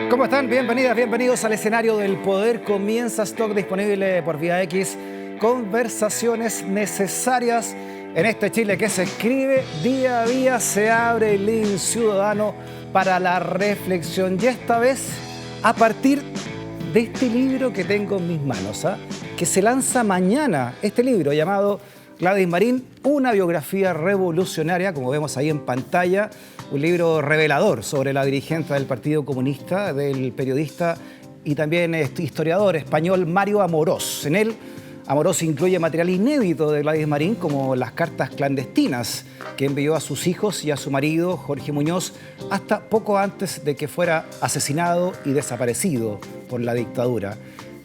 ¿Cómo están? Bienvenidas, bienvenidos al escenario del poder. Comienza Stock, disponible por Vía X. Conversaciones necesarias en este Chile que se escribe día a día. Se abre el living ciudadano para la reflexión. Y esta vez a partir de este libro que tengo en mis manos, que se lanza mañana. Este libro llamado Gladys Marín, una biografía revolucionaria, como vemos ahí en pantalla. Un libro revelador sobre la dirigente del Partido Comunista, del periodista y también historiador español Mario Amorós. En él, Amorós incluye material inédito de Gladys Marín, como las cartas clandestinas que envió a sus hijos y a su marido, Jorge Muñoz, hasta poco antes de que fuera asesinado y desaparecido por la dictadura.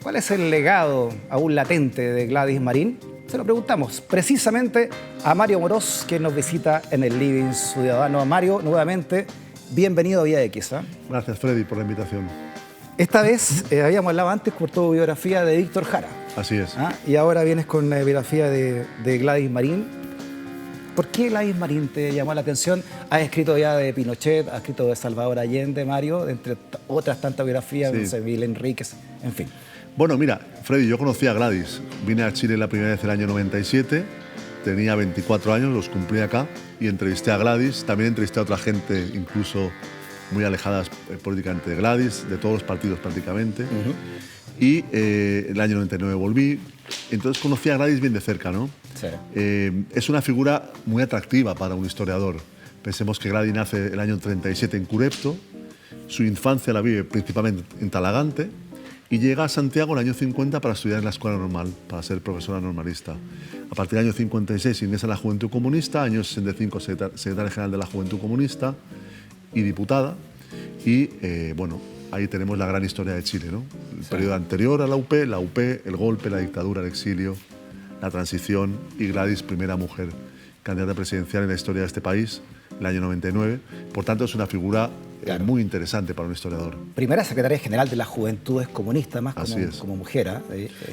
¿Cuál es el legado aún latente de Gladys Marín? Se lo preguntamos precisamente a Mario Amorós, que nos visita en el Living Ciudadano. Mario, nuevamente, bienvenido a Vía X. Gracias, Freddy, por la invitación. Esta vez habíamos hablado antes por tu biografía de Víctor Jara. Así es. Y ahora vienes con la biografía de Gladys Marín. ¿Por qué Gladys Marín te llamó la atención? Has escrito ya de Pinochet, has escrito de Salvador Allende, Mario, entre otras tantas biografías, de Sevilla Enríquez, en fin. Bueno, mira, Freddy, yo conocí a Gladys. Vine a Chile la primera vez el año 97, tenía 24 años, los cumplí acá, y entrevisté a Gladys. También entrevisté a otra gente, incluso muy alejadas políticamente de Gladys, de todos los partidos prácticamente. Y el año 99 volví. Entonces conocí a Gladys bien de cerca, ¿no? Sí. Es una figura muy atractiva para un historiador. Pensemos que Gladys nace el año 37 en Curepto, su infancia la vive principalmente en Talagante, y llega a Santiago en el año 50 para estudiar en la escuela normal, para ser profesora normalista. A partir del año 56 ingresa en la Juventud Comunista, año 65 secretaria general de la Juventud Comunista y diputada. Y bueno, ahí tenemos la gran historia de Chile, ¿no? El periodo anterior a la UP, el golpe, la dictadura, el exilio, la transición y Gladys, primera mujer candidata presidencial en la historia de este país, el año 99. Por tanto, es una figura muy interesante para un historiador. Primera secretaria general de las Juventudes Comunistas, más como mujer.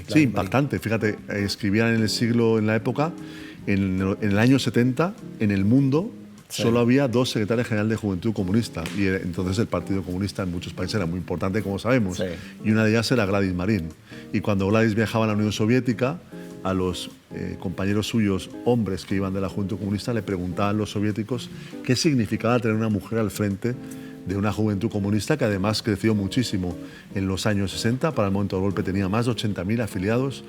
Sí, impactante. Fíjate, escribían en la época, en el año 70, en el mundo, solo había 2 secretarias generales de Juventud Comunista. Y entonces el Partido Comunista en muchos países era muy importante, como sabemos. Y una de ellas era Gladys Marín. Y cuando Gladys viajaba a la Unión Soviética, a los compañeros suyos, hombres que iban de la Juventud Comunista, le preguntaban los soviéticos qué significaba tener una mujer al frente de una juventud comunista que además creció muchísimo en los años 60. Para el momento del golpe tenía más de 80.000 afiliados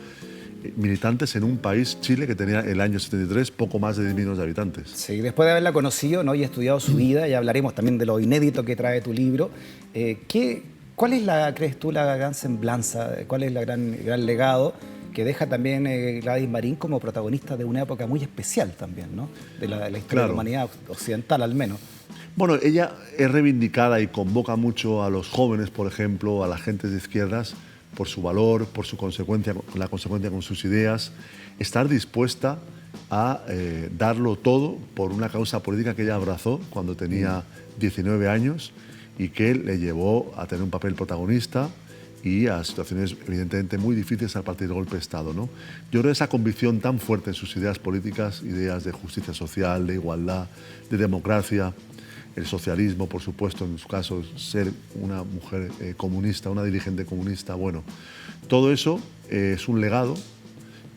militantes en un país, Chile, que tenía el año 73 poco más de 10 millones de habitantes. Sí, después de haberla conocido, ¿no?, y estudiado su vida, y hablaremos también de lo inédito que trae tu libro, ¿cuál es crees tú, la gran semblanza, cuál es el gran legado que deja también Gladys Marín como protagonista de una época muy especial también, ¿no?, de la historia de la humanidad occidental al menos? Bueno, ella es reivindicada y convoca mucho a los jóvenes, por ejemplo, a las gentes de izquierdas, por su valor, por la consecuencia con sus ideas, estar dispuesta a darlo todo por una causa política que ella abrazó cuando tenía 19 años y que le llevó a tener un papel protagonista y a situaciones evidentemente muy difíciles a partir del golpe de Estado, ¿no? Yo creo que esa convicción tan fuerte en sus ideas políticas, ideas de justicia social, de igualdad, de democracia, el socialismo, por supuesto, en su caso, ser una mujer comunista, una dirigente comunista, bueno, todo eso es un legado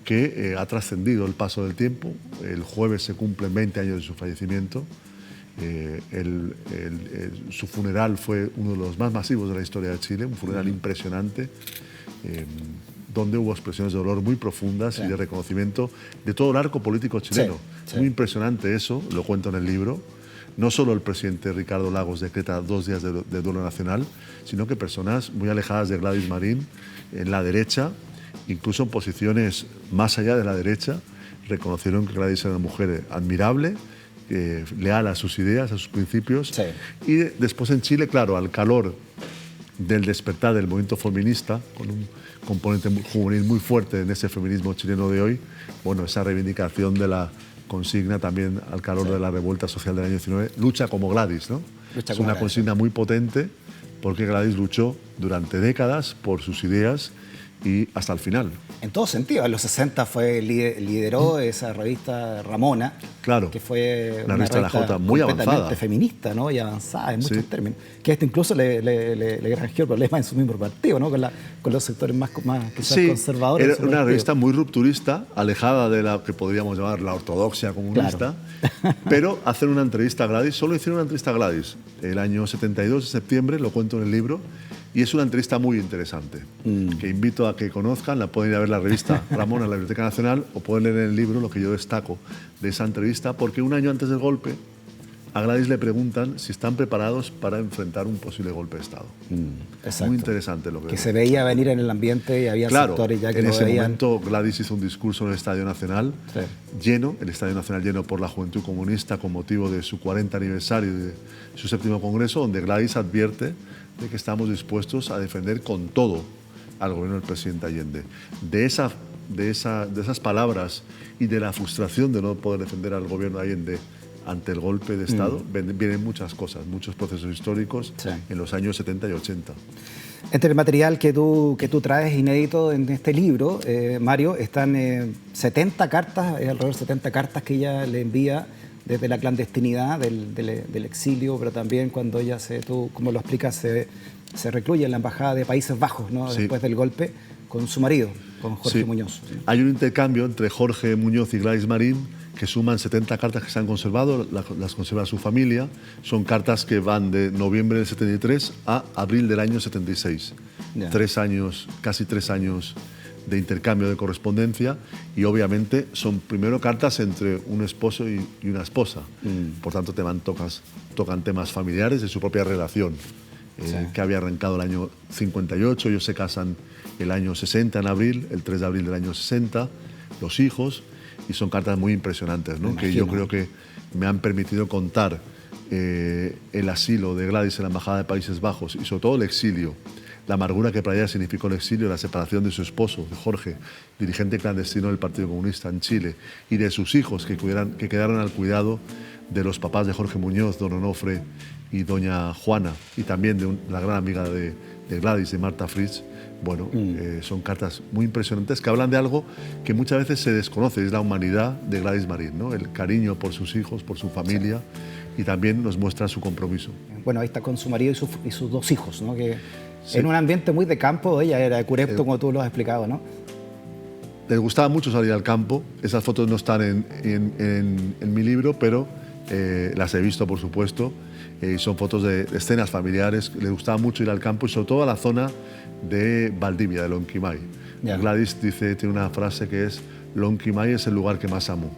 que ha trascendido el paso del tiempo. El jueves se cumplen 20 años de su fallecimiento. Su funeral fue uno de los más masivos de la historia de Chile, un funeral impresionante, donde hubo expresiones de dolor muy profundas y de reconocimiento de todo el arco político chileno. Muy impresionante eso, lo cuento en el libro. No solo el presidente Ricardo Lagos decreta 2 días de duelo nacional, sino que personas muy alejadas de Gladys Marín, en la derecha, incluso en posiciones más allá de la derecha, reconocieron que Gladys era una mujer admirable, leal a sus ideas, a sus principios. Y después en Chile, claro, al calor del despertar del movimiento feminista, con un componente juvenil muy fuerte en ese feminismo chileno de hoy, bueno, esa reivindicación de la consigna también al calor de la revuelta social del año 19, lucha como Gladys, ¿no? Es una consigna muy potente porque Gladys luchó durante décadas por sus ideas y hasta el final. En todo sentido, en los 60 lideró esa revista Ramona, Claro, que fue la una revista de la Jota, muy completamente avanzada. feminista, ¿no? Y avanzada en muchos Sí. términos. Que incluso le granjeó problemas en su mismo partido, ¿no? Con los sectores más quizás Sí, conservadores. era de su una partido. revista muy rupturista, alejada de la que podríamos llamar la ortodoxia comunista, pero hacer una entrevista a Gladys, solo hicieron una entrevista a Gladys el año 72 de septiembre, lo cuento en el libro, y es una entrevista muy interesante, que invito a que conozcan, la pueden ir a ver la revista Ramona en la Biblioteca Nacional o pueden leer en el libro lo que yo destaco de esa entrevista, porque un año antes del golpe a Gladys le preguntan si están preparados para enfrentar un posible golpe de Estado. Exacto. Muy interesante lo que Que se veía venir en el ambiente y había Claro, sectores ya que en lo ese veían. momento Gladys hizo un discurso en el Estadio Nacional Sí. lleno, el Estadio Nacional lleno por la Juventud Comunista con motivo de su 40 aniversario de su 7º Congreso, donde Gladys advierte de que estamos dispuestos a defender con todo al gobierno del presidente Allende. De esas palabras y de la frustración de no poder defender al gobierno de Allende ante el golpe de Estado, vienen muchas cosas, muchos procesos históricos Sí. en los años 70 y 80. Entre el material que tú traes inédito en este libro, Mario, están 70 cartas, alrededor de 70 cartas que ella le envía desde la clandestinidad del exilio, pero también cuando ella, tú como lo explicas, se recluye en la Embajada de Países Bajos, ¿no? Sí. Después del golpe, con su marido, con Jorge Sí. Muñoz. Hay un intercambio entre Jorge Muñoz y Gladys Marín que suman 70 cartas que se han conservado, las conserva su familia. Son cartas que van de noviembre del 73 a abril del año 76. Ya. 3 años, casi 3 años de intercambio de correspondencia y obviamente son primero cartas entre un esposo y una esposa. Por tanto, tocan temas familiares de su propia relación, Sí. que había arrancado el año 58. Ellos se casan el año 60 en abril, el 3 de abril del año 60, los hijos, y son cartas muy impresionantes, ¿no? Que yo creo que me han permitido contar el asilo de Gladys en la Embajada de Países Bajos y sobre todo el exilio, la amargura que para ella significó el exilio, la separación de su esposo, de Jorge, dirigente clandestino del Partido Comunista en Chile, y de sus hijos que quedaron al cuidado de los papás de Jorge Muñoz, don Onofre y doña Juana, y también de la gran amiga de Gladys, de Marta Fritz. Bueno, son cartas muy impresionantes que hablan de algo que muchas veces se desconoce, es la humanidad de Gladys Marín, ¿no? El cariño por sus hijos, por su familia, y también nos muestra su compromiso. Bueno, ahí está con su marido y sus 2 hijos, ¿no? Que Sí. en un ambiente muy de campo, ella era de Curepto, como tú lo has explicado, ¿no? Les gustaba mucho salir al campo. Esas fotos no están en mi libro, pero las he visto, por supuesto. Son fotos de escenas familiares. Les gustaba mucho ir al campo y sobre todo a la zona de Valdivia, de Lonquimay. Ya. Gladys tiene una frase que es: Lonquimay es el lugar que más amo.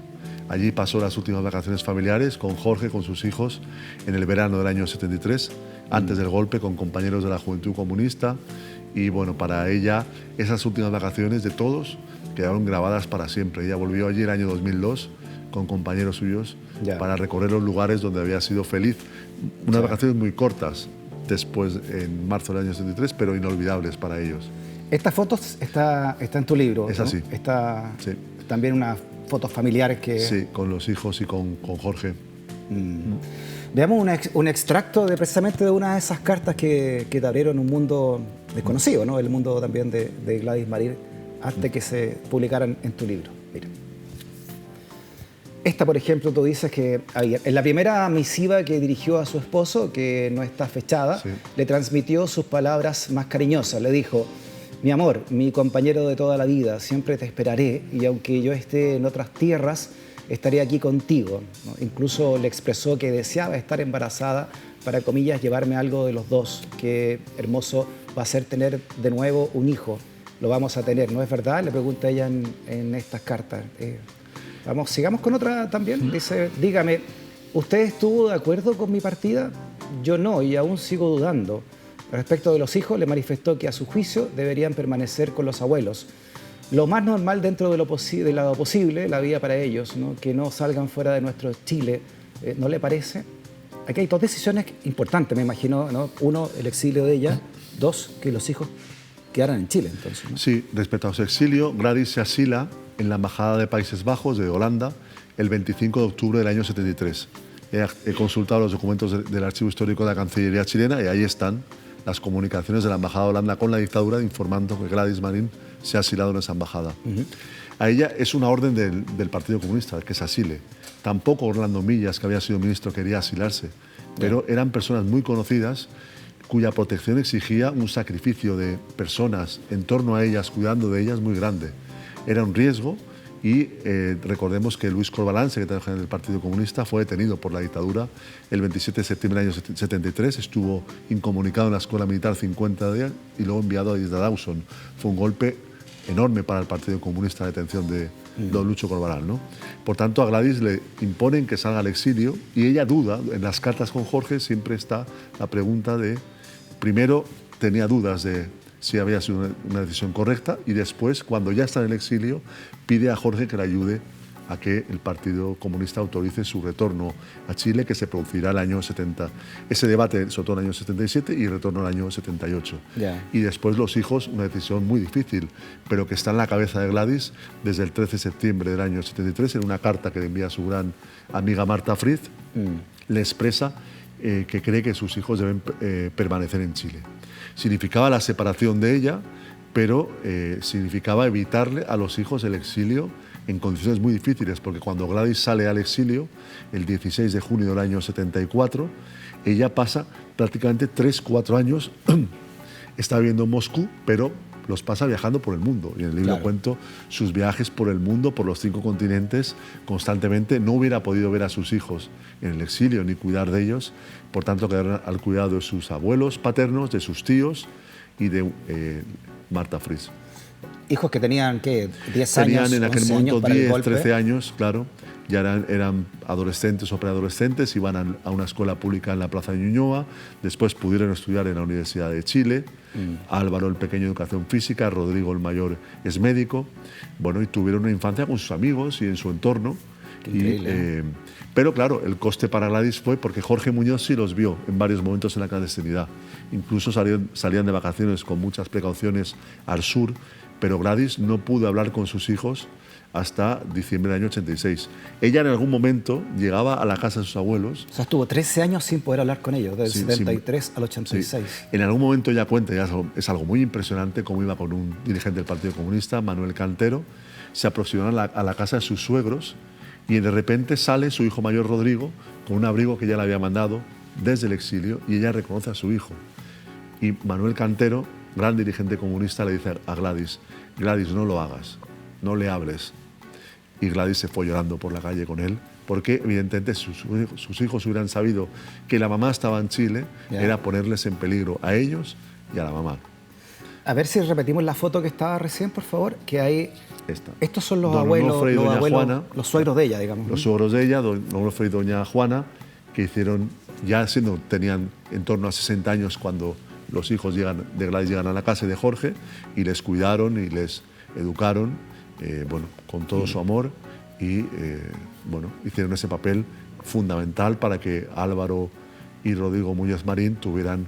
Allí pasó las últimas vacaciones familiares con Jorge, con sus hijos, en el verano del año 73, antes del golpe, con compañeros de la Juventud Comunista. Y bueno, para ella esas últimas vacaciones de todos quedaron grabadas para siempre. Ella volvió allí el año 2002 con compañeros suyos Ya. para recorrer los lugares donde había sido feliz. Unas vacaciones muy cortas después, en marzo del año 73, pero inolvidables para ellos. Estas fotos está en tu libro. Es ¿no? así. Está Sí. también unas fotos familiares que... Sí, con los hijos y con Jorge. Veamos un extracto precisamente de una de esas cartas que te abrieron un mundo desconocido, ¿no? El mundo también de Gladys Marín, antes que se publicaran en tu libro. Mira. Esta, por ejemplo, tú dices que en la primera misiva que dirigió a su esposo, que no está fechada, Sí. le transmitió sus palabras más cariñosas. Le dijo: mi amor, mi compañero de toda la vida, siempre te esperaré y aunque yo esté en otras tierras, estaré aquí contigo, ¿no? Incluso le expresó que deseaba estar embarazada para, comillas, llevarme algo de los dos. Qué hermoso va a ser tener de nuevo un hijo. Lo vamos a tener, ¿no es verdad? Le pregunta ella en estas cartas. Sigamos con otra también. Dice: dígame, ¿usted estuvo de acuerdo con mi partida? Yo no, y aún sigo dudando. Respecto de los hijos, le manifestó que a su juicio deberían permanecer con los abuelos. Lo más normal dentro de lo posible, la vida para ellos, ¿no? Que no salgan fuera de nuestro Chile, ¿no le parece? Aquí hay 2 decisiones importantes, me imagino, ¿no? 1, el exilio de ella. 2, que los hijos quedaran en Chile, entonces, ¿no? Sí, respecto a su exilio, Gladys se asila en la Embajada de Países Bajos de Holanda el 25 de octubre del año 73. He consultado los documentos del Archivo Histórico de la Cancillería chilena y ahí están las comunicaciones de la Embajada de Holanda con la dictadura informando que Gladys Marín se ha asilado en esa embajada. A ella es una orden del Partido Comunista que se asile. Tampoco Orlando Millas, que había sido ministro, quería asilarse, pero eran personas muy conocidas cuya protección exigía un sacrificio de personas en torno a ellas, cuidando de ellas, muy grande. Era un riesgo y recordemos que Luis Corbalán, secretario general del Partido Comunista, fue detenido por la dictadura el 27 de septiembre del año 73, estuvo incomunicado en la Escuela Militar 50 días y luego enviado a Isla Dawson. Fue un golpe enorme para el Partido Comunista la detención de don Lucho Corbalán, ¿no? Por tanto, a Gladys le imponen que salga al exilio y ella duda. En las cartas con Jorge siempre está la pregunta de, primero tenía dudas de si había sido una decisión correcta y después, cuando ya está en el exilio, pide a Jorge que le ayude a que el Partido Comunista autorice su retorno a Chile, que se producirá el año 70. Ese debate, sobre todo en el año 77 y retorno al año 78. Y después los hijos, una decisión muy difícil, pero que está en la cabeza de Gladys desde el 13 de septiembre del año 73, en una carta que le envía a su gran amiga Marta Fried, le expresa que cree que sus hijos deben permanecer en Chile. Significaba la separación de ella, pero significaba evitarle a los hijos el exilio en condiciones muy difíciles, porque cuando Gladys sale al exilio, el 16 de junio del año 74, ella pasa prácticamente 3-4 años, está viviendo en Moscú, pero los pasa viajando por el mundo. Y en el libro cuento sus viajes por el mundo, por los 5 continentes, constantemente. No hubiera podido ver a sus hijos en el exilio ni cuidar de ellos, por tanto quedaron al cuidado de sus abuelos paternos, de sus tíos y de Marta Fried. Hijos que tenían, ¿qué? 10 años, tenían en aquel momento 10, 13 años, años, claro. Ya eran adolescentes o preadolescentes, iban a una escuela pública en la Plaza de Ñuñoa, después pudieron estudiar en la Universidad de Chile. Álvaro, el pequeño, educación física, Rodrigo, el mayor, es médico. Bueno, y tuvieron una infancia con sus amigos y en su entorno. Pero claro, el coste para Gladys fue porque Jorge Muñoz sí los vio en varios momentos en la clandestinidad. Incluso salían de vacaciones con muchas precauciones al sur, pero Gladys no pudo hablar con sus hijos hasta diciembre del año 86. Ella en algún momento llegaba a la casa de sus abuelos. O sea, estuvo 13 años sin poder hablar con ellos, del 73 al 86. Sí. En algún momento ella cuenta, es algo muy impresionante, cómo iba con un dirigente del Partido Comunista, Manuel Cantero, se aproximaron a la casa de sus suegros y de repente sale su hijo mayor Rodrigo con un abrigo que ella le había mandado desde el exilio y ella reconoce a su hijo. Y Manuel Cantero, gran dirigente comunista, le dice a Gladys, Gladys, no lo hagas, no le hables. Y Gladys se fue llorando por la calle con él, porque evidentemente sus hijos hubieran sabido que la mamá estaba en Chile, era ponerles en peligro a ellos y a la mamá. A ver si repetimos la foto que estaba recién, por favor, que hay... Estos son los don abuelos, Onofre y doña Juana, los suegros de ella, digamos. Los suegros de ella, don Onofre y doña Juana, que hicieron, tenían en torno a 60 años cuando los hijos de Gladys llegan a la casa de Jorge y les cuidaron y les educaron, con todo su amor y hicieron ese papel fundamental para que Álvaro y Rodrigo Muñoz Marín tuvieran,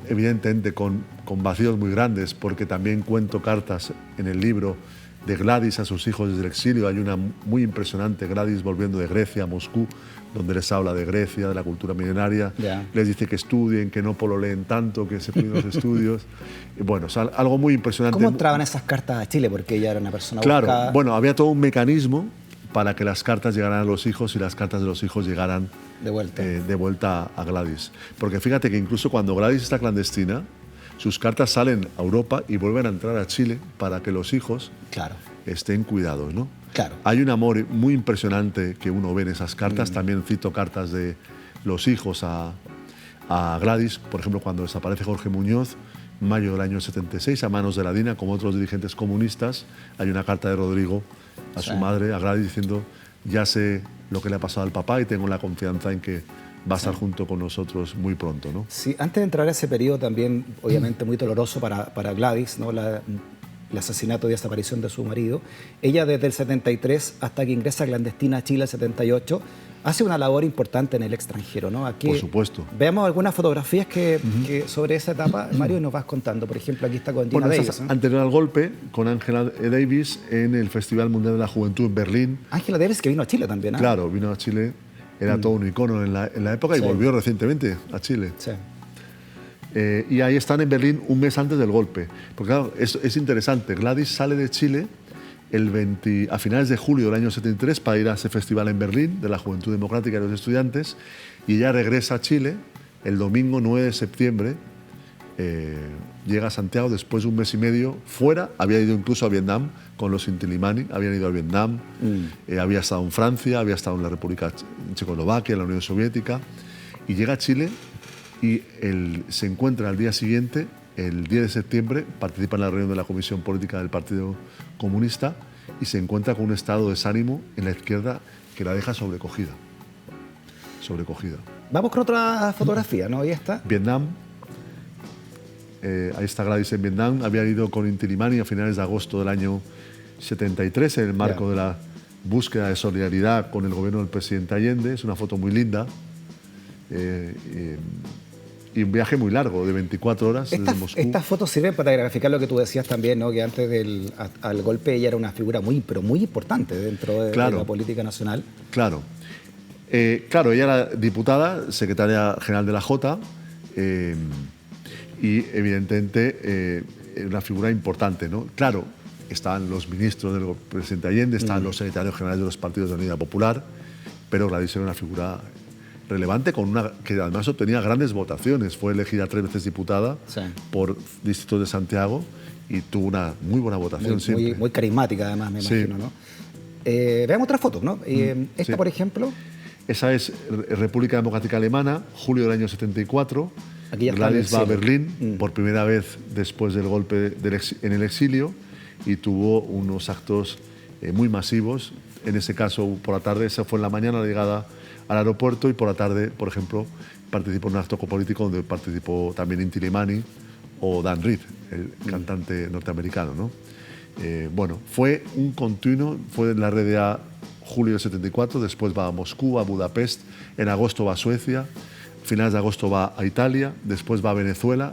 evidentemente con vacíos muy grandes, porque también cuento cartas en el libro de Gladys a sus hijos desde el exilio. Hay una muy impresionante, Gladys volviendo de Grecia a Moscú, donde les habla de Grecia, de la cultura milenaria, les dice que estudien, que no pololeen tanto, que se cuiden los estudios. Algo muy impresionante. ¿Cómo entraban esas cartas a Chile? Porque ella era una persona buscada. Claro, había todo un mecanismo para que las cartas llegaran a los hijos y las cartas de los hijos llegaran de vuelta a Gladys. Porque fíjate que incluso cuando Gladys está clandestina, sus cartas salen a Europa y vuelven a entrar a Chile para que los hijos estén cuidados, ¿no? Claro. Hay un amor muy impresionante que uno ve en esas cartas. También cito cartas de los hijos a Gladys, por ejemplo, cuando desaparece Jorge Muñoz, mayo del año 76, a manos de la DINA, como otros dirigentes comunistas. Hay una carta de Rodrigo a su madre, a Gladys, diciendo, ya sé lo que le ha pasado al papá y tengo la confianza en que va a estar junto con nosotros muy pronto, ¿no? Sí, antes de entrar a ese periodo también, obviamente muy doloroso para Gladys, ¿no? El asesinato y desaparición de su marido. Ella desde el 73 hasta que ingresa clandestina a Chile el 78, hace una labor importante en el extranjero, ¿no? Aquí, por supuesto. Veamos algunas fotografías que sobre esa etapa, Mario, nos vas contando. Por ejemplo, aquí está con Gina Davis. Anterior al golpe, con Angela Davis en el Festival Mundial de la Juventud en Berlín. Angela Davis, que vino a Chile también, ¿eh? Claro, vino a Chile, era todo un icono en la época y volvió recientemente a Chile. Sí. Y ahí están en Berlín un mes antes del golpe. Porque claro, es interesante. Gladys sale de Chile a finales de julio del año 73 para ir a ese festival en Berlín de la Juventud Democrática y los Estudiantes, y ella regresa a Chile el domingo 9 de septiembre. Llega a Santiago después de un mes y medio fuera. Había ido incluso a Vietnam con los Inti Illimani, habían ido a Vietnam, había estado en Francia, había estado en la República Checoslovaquia, en la Unión Soviética, y llega a Chile y se encuentra al día siguiente, el 10 de septiembre, participa en la reunión de la Comisión Política del Partido Comunista y se encuentra con un estado de desánimo en la izquierda que la deja sobrecogida. Vamos con otra fotografía, ¿no? Ahí está. Vietnam. Ahí está Gladys en Vietnam. Había ido con Inti Illimani a finales de agosto del año 73 en el marco de la búsqueda de solidaridad con el gobierno del presidente Allende. Es una foto muy linda. Y un viaje muy largo, de 24 horas desde Moscú. Estas fotos sirven para graficar lo que tú decías también, ¿no? Que antes al golpe ella era una figura pero muy importante dentro de la política nacional. Claro. Claro, ella era diputada, secretaria general de la Jota, y evidentemente una figura importante, ¿no? Claro, estaban los ministros del presidente Allende, estaban los secretarios generales de los partidos de la Unidad Popular, pero Gladys era una figura relevante que además obtenía grandes votaciones. Fue elegida 3 veces diputada por distritos de Santiago y tuvo una muy buena votación siempre. Muy carismática además, me imagino, ¿no? Veamos otra foto, ¿no? Esta, por ejemplo. Esa es República Democrática Alemana, julio del año 74. Gladys va a Berlín por primera vez después del golpe en el exilio y tuvo unos actos muy masivos. En ese caso, por la tarde, esa fue en la mañana la llegada al aeropuerto, y por la tarde, por ejemplo, participó en un acto político donde participó también Inti Illimani o Dan Reed, el cantante norteamericano, ¿no? Bueno, fue un continuo, fue en la RDA julio del 74, después va a Moscú, a Budapest, en agosto va a Suecia, finales de agosto va a Italia, después va a Venezuela.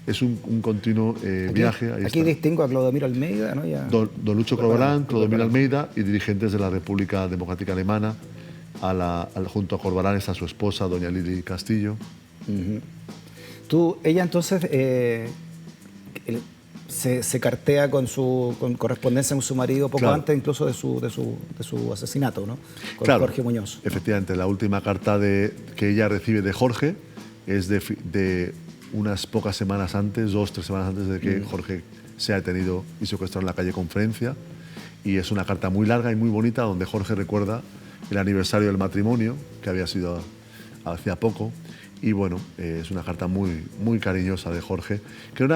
Es un continuo viaje. Aquí distingo a Clodomiro Almeida, ¿no? Don Lucho Corbalán, Clodomiro Almeida y dirigentes de la República Democrática Alemana. Junto a Corbalán está su esposa, doña Lili Castillo. Ella entonces se cartea con correspondencia con su marido poco antes incluso de su asesinato, ¿no? Con Jorge Muñoz. Efectivamente, la última carta que ella recibe de Jorge es de unas pocas semanas antes, 2 o 3 semanas antes de que Jorge sea detenido y secuestrado en la calle Confluencia. Y es una carta muy larga y muy bonita donde Jorge recuerda el aniversario del matrimonio, que había sido hacía poco. Y bueno, es una carta muy, muy cariñosa de Jorge, que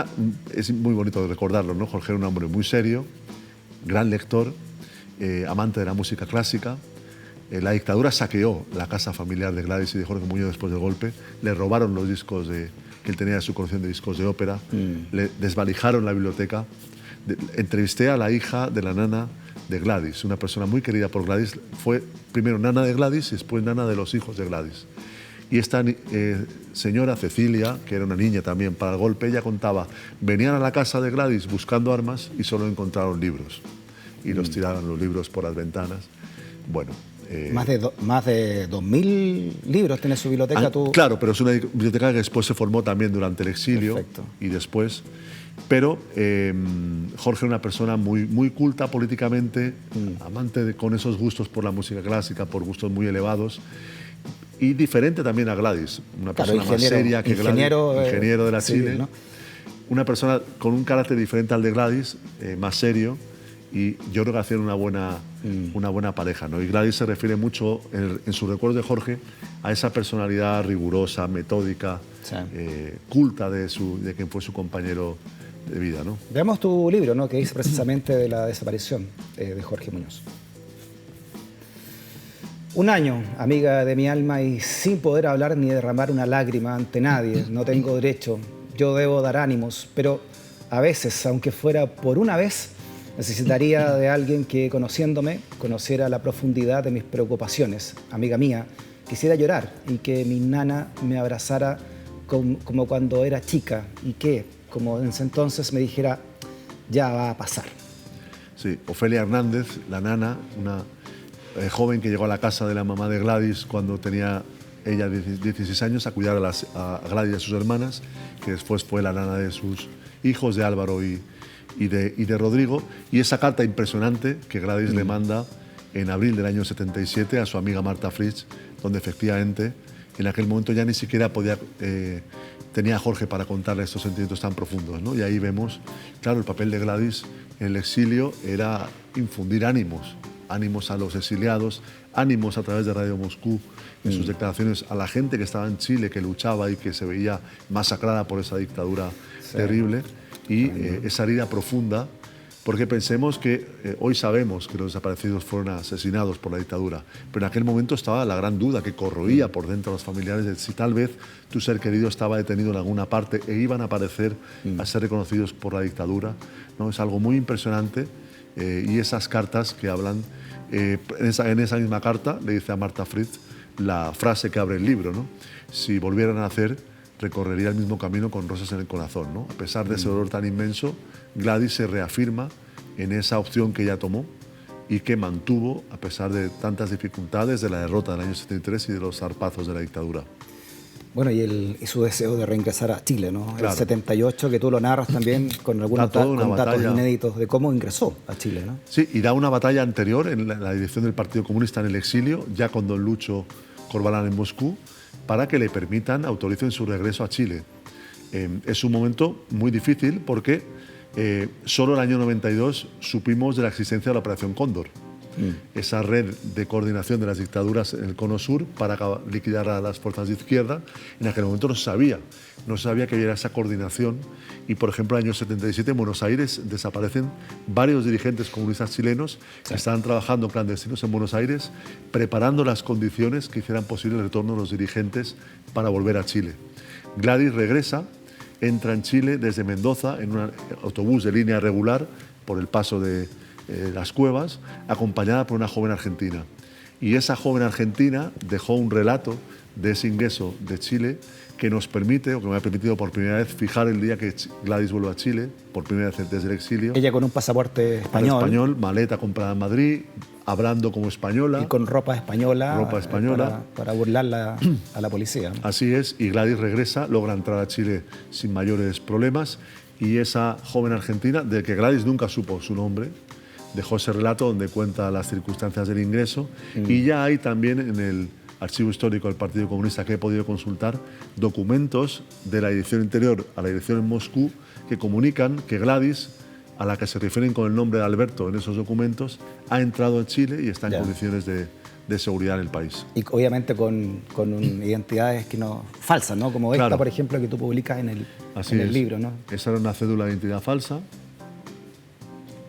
es muy bonito de recordarlo, ¿no? Jorge era un hombre muy serio, gran lector, amante de la música clásica. La dictadura saqueó la casa familiar de Gladys y de Jorge Muñoz después del golpe, le robaron los discos que él tenía de su colección de discos de ópera, le desvalijaron la biblioteca. Entrevisté a la hija de la nana de Gladys, una persona muy querida por Gladys. Fue primero nana de Gladys y después nana de los hijos de Gladys. Y esta señora Cecilia, que era una niña también para el golpe, ella contaba, venían a la casa de Gladys buscando armas y solo encontraron libros. Y los tiraban los libros por las ventanas. Bueno. Más de 2.000 libros tiene su biblioteca. Claro, pero es una biblioteca que después se formó también durante el exilio. Perfecto. Y después. Pero Jorge era una persona muy, muy culta políticamente, amante con esos gustos por la música clásica, por gustos muy elevados. Y diferente también a Gladys, una persona más seria que Gladys, ingeniero de la Chile, ¿no? Una persona con un carácter diferente al de Gladys, más serio, y yo creo que hacían una buena pareja, ¿no? Y Gladys se refiere mucho en sus recuerdos de Jorge a esa personalidad rigurosa, metódica, culta de quien fue su compañero de vida, ¿no? Veamos tu libro, ¿no? Que dice precisamente de la desaparición de Jorge Muñoz. Un año, amiga de mi alma, y sin poder hablar ni derramar una lágrima ante nadie. No tengo derecho, yo debo dar ánimos, pero a veces, aunque fuera por una vez, necesitaría de alguien que, conociéndome, conociera la profundidad de mis preocupaciones. Amiga mía, quisiera llorar y que mi nana me abrazara como cuando era chica y que, como en ese entonces, me dijera, ya va a pasar. Sí, Ofelia Hernández, la nana, una joven que llegó a la casa de la mamá de Gladys cuando tenía ella 16 años, a cuidar a Gladys y a sus hermanas, que después fue la nana de sus hijos, de Álvaro y de Rodrigo. Y esa carta impresionante que Gladys le manda en abril del año 77 a su amiga Marta Fritz, donde efectivamente en aquel momento ya ni siquiera tenía a Jorge para contarle estos sentimientos tan profundos, ¿no? Y ahí vemos, claro, el papel de Gladys en el exilio era infundir ánimos a los exiliados, ánimos a través de Radio Moscú, en sus declaraciones a la gente que estaba en Chile, que luchaba y que se veía masacrada por esa dictadura terrible, y esa herida profunda, porque pensemos que hoy sabemos que los desaparecidos fueron asesinados por la dictadura, pero en aquel momento estaba la gran duda que corroía por dentro a los familiares de si tal vez tu ser querido estaba detenido en alguna parte e iban a aparecer a ser reconocidos por la dictadura, ¿no? Es algo muy impresionante. Y esas cartas que hablan, en esa misma carta le dice a Marta Fritz la frase que abre el libro, ¿no? Si volvieran a nacer, recorrería el mismo camino con rosas en el corazón, ¿no? A pesar de ese dolor tan inmenso, Gladys se reafirma en esa opción que ella tomó y que mantuvo a pesar de tantas dificultades, de la derrota del año 73 y de los zarpazos de la dictadura. Bueno, y su deseo de reingresar a Chile, ¿no? Claro. El 78, que tú lo narras también con algunos datos inéditos de cómo ingresó a Chile, ¿no? Sí, y da una batalla anterior en la dirección del Partido Comunista en el exilio, ya con don Lucho Corbalán en Moscú, para que le autoricen su regreso a Chile. Es un momento muy difícil porque solo el año 92 supimos de la existencia de la Operación Cóndor. Esa red de coordinación de las dictaduras en el Cono Sur para liquidar a las fuerzas de izquierda, en aquel momento no se sabía que había esa coordinación, y por ejemplo en el año 77 en Buenos Aires desaparecen varios dirigentes comunistas chilenos que estaban trabajando clandestinos en Buenos Aires, preparando las condiciones que hicieran posible el retorno de los dirigentes para volver a Chile. Gladys regresa, entra en Chile desde Mendoza en un autobús de línea regular por el paso de Las Cuevas, acompañada por una joven argentina. Y esa joven argentina dejó un relato de ese ingreso de Chile que nos permite, o que me ha permitido por primera vez, fijar el día que Gladys vuelve a Chile, por primera vez desde el exilio. Ella con un pasaporte español. Maleta comprada en Madrid, hablando como española. Y con ropa española. Para burlarla a la policía. Así es, y Gladys regresa, logra entrar a Chile sin mayores problemas, y esa joven argentina, de que Gladys nunca supo su nombre, dejó ese relato donde cuenta las circunstancias del ingreso, y ya hay también en el archivo histórico del Partido Comunista que he podido consultar documentos de la edición anterior a la edición en Moscú que comunican que Gladys, a la que se refieren con el nombre de Alberto en esos documentos, ha entrado en Chile y está en condiciones de seguridad en el país. Y obviamente con identidades falsas, ¿no? Como esta, por ejemplo, que tú publicas en el libro, ¿no? Esa era una cédula de identidad falsa.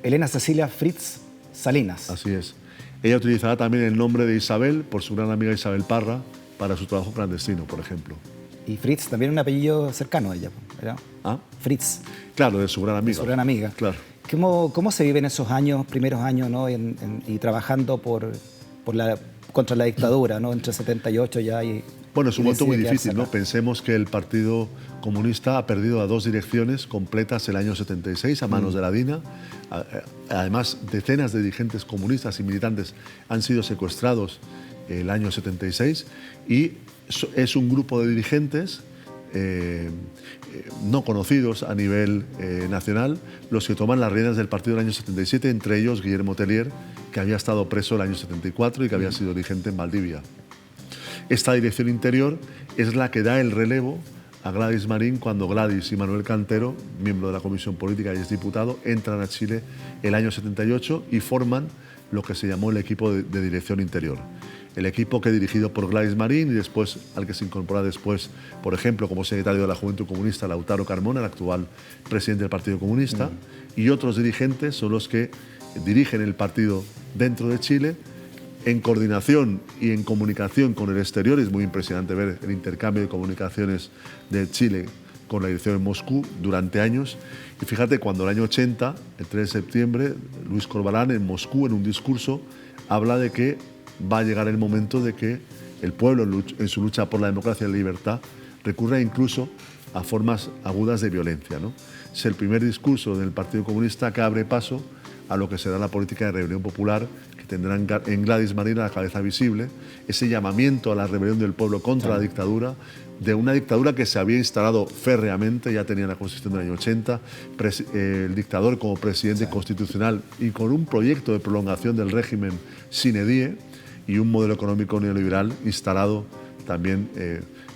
Elena Cecilia Fritz Salinas. Así es. Ella utilizará también el nombre de Isabel, por su gran amiga Isabel Parra, para su trabajo clandestino, por ejemplo. Y Fritz también un apellido cercano a ella, ¿verdad? ¿Ah? Fritz. Claro, de su gran amiga. De su gran amiga. Claro. ¿Cómo se viven esos primeros años, ¿no? Y trabajando contra la dictadura, ¿no? Entre 78 ya y... Bueno, es un momento muy difícil, ¿no? Pensemos que el Partido Comunista ha perdido a dos direcciones completas el año 76 a manos de la DINA. Además, decenas de dirigentes comunistas y militantes han sido secuestrados el año 76, y es un grupo de dirigentes no conocidos a nivel nacional los que toman las riendas del partido del año 77, entre ellos Guillermo Tellier, que había estado preso el año 74 y que había sido dirigente en Valdivia. Esta dirección interior es la que da el relevo a Gladys Marín cuando Gladys y Manuel Cantero, miembro de la Comisión Política y exdiputado, entran a Chile el año 78 y forman lo que se llamó el equipo de dirección interior. El equipo que dirigido por Gladys Marín y después al que se incorpora después, por ejemplo, como secretario de la Juventud Comunista, Lautaro Carmona, el actual presidente del Partido Comunista, y otros dirigentes son los que dirigen el partido dentro de Chile, en coordinación y en comunicación con el exterior. Es muy impresionante ver el intercambio de comunicaciones de Chile con la dirección en Moscú durante años. Y fíjate, cuando el año 80, el 3 de septiembre, Luis Corbalán en Moscú, en un discurso, habla de que va a llegar el momento de que el pueblo, en su lucha por la democracia y la libertad, recurra incluso a formas agudas de violencia, ¿no? Es el primer discurso del Partido Comunista que abre paso a lo que será la política de rebelión popular, que tendrá en Gladys Marín a la cabeza visible, ese llamamiento a la rebelión del pueblo contra la dictadura, de una dictadura que se había instalado férreamente, ya tenía la Constitución del año 80, el dictador como presidente constitucional y con un proyecto de prolongación del régimen sine die y un modelo económico neoliberal instalado también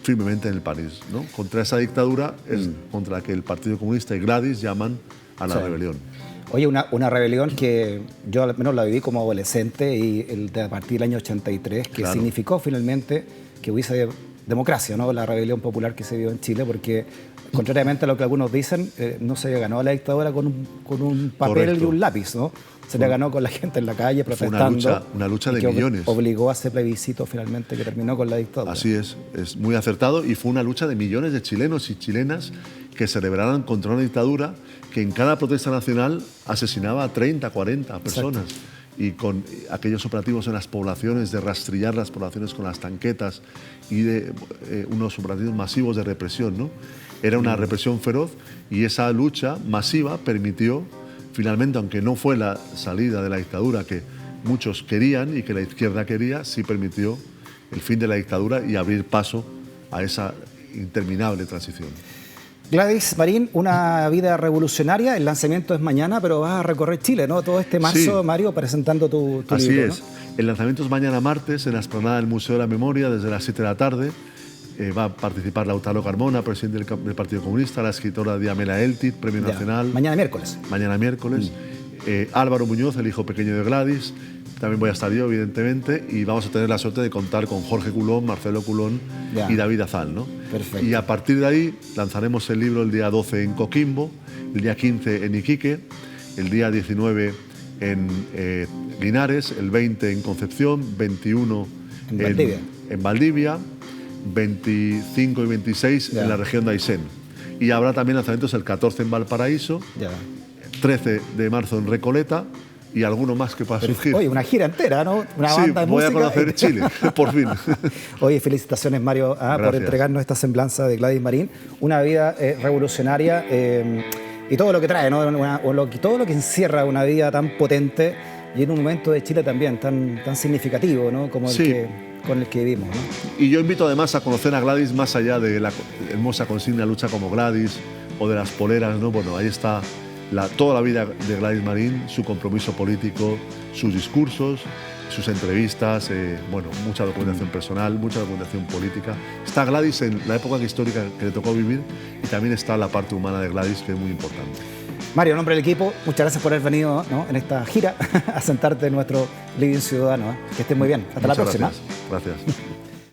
firmemente en el país, ¿no? Contra esa dictadura es contra la que el Partido Comunista y Gladys llaman a la rebelión. Oye, una rebelión que yo al menos la viví como adolescente y a partir del año 83, que significó finalmente que hubiese democracia, ¿no? La rebelión popular que se vio en Chile, porque contrariamente a lo que algunos dicen, no se ganó la dictadura con un papel y un lápiz, ¿no? Se le ganó con la gente en la calle protestando. Una lucha de millones. Obligó a ese plebiscito finalmente que terminó con la dictadura. Así es muy acertado y fue una lucha de millones de chilenos y chilenas que se rebelaron contra una dictadura que en cada protesta nacional asesinaba a 30, 40 personas. Exacto. Y con aquellos operativos en las poblaciones, de rastrillar las poblaciones con las tanquetas y de unos operativos masivos de represión, ¿no? Era una represión feroz y esa lucha masiva permitió, finalmente, aunque no fue la salida de la dictadura que muchos querían y que la izquierda quería, sí permitió el fin de la dictadura y abrir paso a esa interminable transición. Gladys Marín, una vida revolucionaria, el lanzamiento es mañana, pero vas a recorrer Chile, ¿no? Todo este marzo, sí. Mario, presentando tu libro. Así es. ¿No? El lanzamiento es mañana martes en la explanada del Museo de la Memoria desde las 7 de la tarde. Va a participar Lautaro Carmona, presidente del Partido Comunista, la escritora Diamela Eltit, Premio Nacional. Mañana miércoles. Mañana miércoles. Álvaro Muñoz, el hijo pequeño de Gladys. También voy a estar yo, evidentemente, y vamos a tener la suerte de contar con Jorge Culón, Marcelo Culón y David Azal, ¿no? Perfecto. Y a partir de ahí lanzaremos el libro el día 12 en Coquimbo, el día 15 en Iquique, el día 19 en Linares, el 20 en Concepción, 21 en Valdivia, 25 y 26 en la región de Aysén. Y habrá también lanzamientos el 14 en Valparaíso, 13 de marzo en Recoleta, y alguno más que para surgir. Oye, una gira entera, ¿no? Una banda de música. Voy a conocer Chile, por fin. Oye, felicitaciones, Mario, por entregarnos esta semblanza de Gladys Marín. Una vida revolucionaria y todo lo que trae, ¿no? Todo lo que encierra una vida tan potente y en un momento de Chile también tan significativo, ¿no? Como con el que vivimos, ¿no? Y yo invito además a conocer a Gladys más allá de la hermosa consigna Lucha como Gladys o de las poleras, ¿no? Bueno, ahí está toda la vida de Gladys Marín, su compromiso político, sus discursos, sus entrevistas, bueno, mucha documentación personal, mucha documentación política. Está Gladys en la época histórica que le tocó vivir y también está la parte humana de Gladys, que es muy importante. Mario, en nombre del equipo, muchas gracias por haber venido, ¿no? en esta gira a sentarte en nuestro living ciudadano. Que estés muy bien. Hasta la próxima. Gracias.